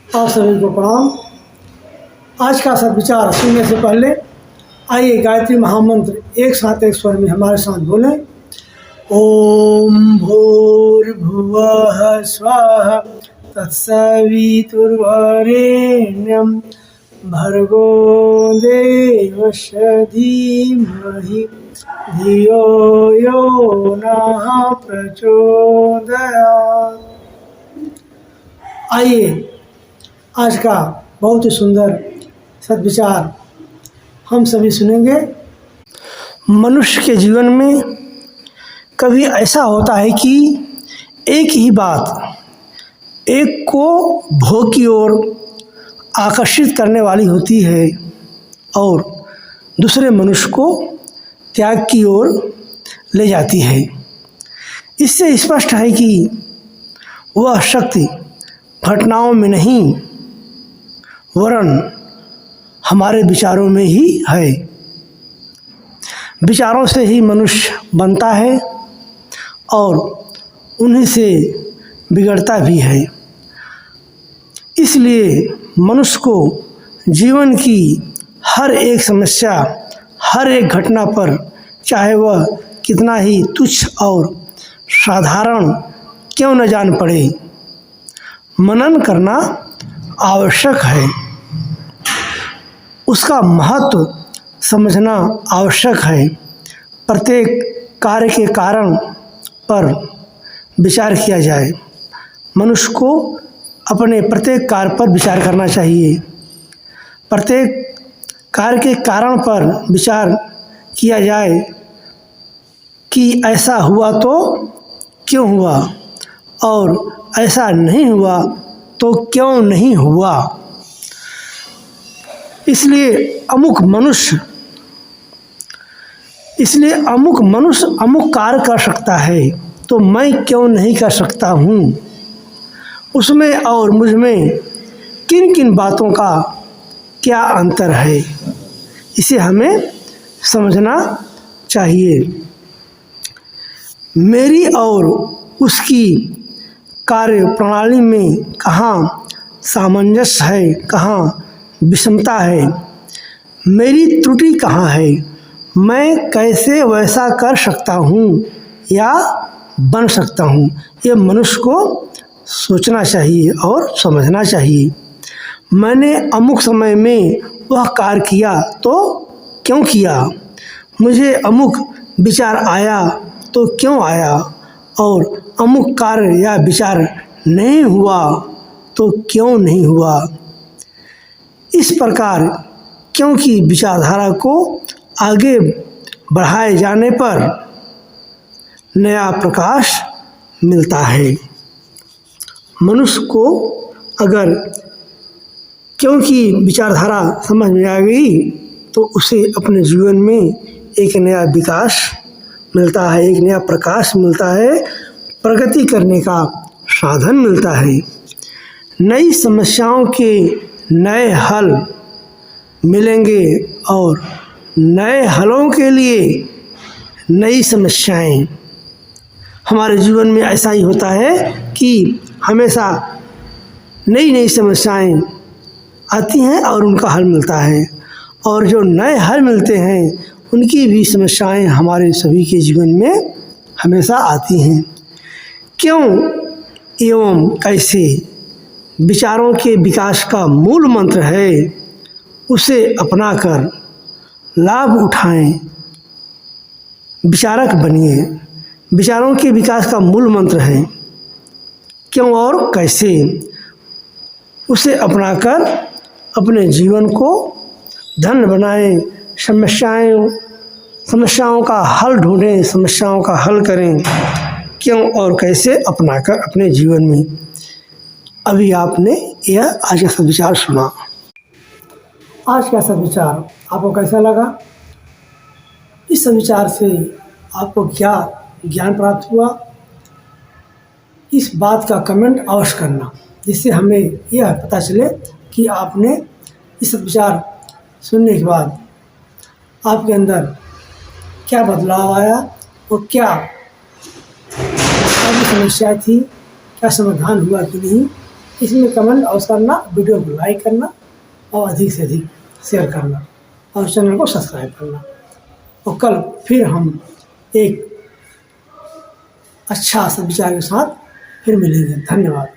आप सभी को प्रणाम। आज का सब विचार सुनने से पहले आइए गायत्री महामंत्र एक साथ एक स्वर में हमारे साथ बोलें। ओम भूर्भुवः स्वः तत्सवितुर्वरेण्यं भर्गो देवस्य धीमहि धियो यो नः प्रचोदयात्। आइए आज का बहुत ही सुंदर सद्विचार हम सभी सुनेंगे। मनुष्य के जीवन में कभी ऐसा होता है कि एक ही बात एक को भोग की ओर आकर्षित करने वाली होती है और दूसरे मनुष्य को त्याग की ओर ले जाती है। इससे स्पष्ट है कि वह शक्ति घटनाओं में नहीं वरन हमारे विचारों में ही है। विचारों से ही मनुष्य बनता है और उन्हीं से बिगड़ता भी है। इसलिए मनुष्य को जीवन की हर एक समस्या, हर एक घटना पर, चाहे वह कितना ही तुच्छ और साधारण क्यों न जान पड़े, मनन करना आवश्यक है। उसका महत्व समझना आवश्यक है। प्रत्येक कार्य के कारण पर विचार किया जाए। मनुष्य को अपने प्रत्येक कार्य पर विचार करना चाहिए। प्रत्येक कार्य के कारण पर विचार किया जाए कि ऐसा हुआ तो क्यों हुआ और ऐसा नहीं हुआ तो क्यों नहीं हुआ। इसलिए अमुक मनुष्य अमुक कार्य कर सकता है तो मैं क्यों नहीं कर सकता हूँ। उसमें और मुझ में किन किन बातों का क्या अंतर है, इसे हमें समझना चाहिए। मेरी और उसकी कार्य प्रणाली में कहाँ सामंजस्य है, कहाँ विषमता है, मेरी त्रुटि कहाँ है, मैं कैसे वैसा कर सकता हूँ या बन सकता हूँ, ये मनुष्य को सोचना चाहिए और समझना चाहिए। मैंने अमुक समय में वह कार्य किया तो क्यों किया, मुझे अमुक विचार आया तो क्यों आया और अमुक कार्य या विचार नहीं हुआ तो क्यों नहीं हुआ। इस प्रकार क्योंकि विचारधारा को आगे बढ़ाए जाने पर नया प्रकाश मिलता है। मनुष्य को अगर क्योंकि विचारधारा समझ में आ गई तो उसे अपने जीवन में एक नया विकास मिलता है, एक नया प्रकाश मिलता है, प्रगति करने का साधन मिलता है। नई समस्याओं के नए हल मिलेंगे और नए हलों के लिए नई समस्याएं। हमारे जीवन में ऐसा ही होता है कि हमेशा नई नई समस्याएं आती हैं और उनका हल मिलता है, और जो नए हल मिलते हैं उनकी भी समस्याएं हमारे सभी के जीवन में हमेशा आती हैं। क्यों एवं कैसे विचारों के विकास का मूल मंत्र है, उसे अपनाकर लाभ उठाएं, विचारक बनिए। विचारों के विकास का मूल मंत्र है क्यों और कैसे, उसे अपनाकर अपने जीवन को धन्य बनाएं। समस्याओं का हल ढूंढें, समस्याओं का हल करें, क्यों और कैसे अपनाकर अपने जीवन में। अभी आपने यह आज का सद्विचार सुना। आज का सद्विचार आपको कैसा लगा? इस सद्विचार से आपको क्या ज्ञान प्राप्त हुआ, इस बात का कमेंट अवश्य करना, जिससे हमें यह पता चले कि आपने इस सद्विचार सुनने के बाद आपके अंदर क्या बदलाव आया और क्या आपकी समस्या थी, क्या समाधान हुआ कि नहीं, इसमें कमेंट अवश्य करना, वीडियो को लाइक करना और अधिक से अधिक शेयर करना और चैनल को सब्सक्राइब करना। और कल फिर हम एक अच्छा सा विचार के साथ फिर मिलेंगे। धन्यवाद।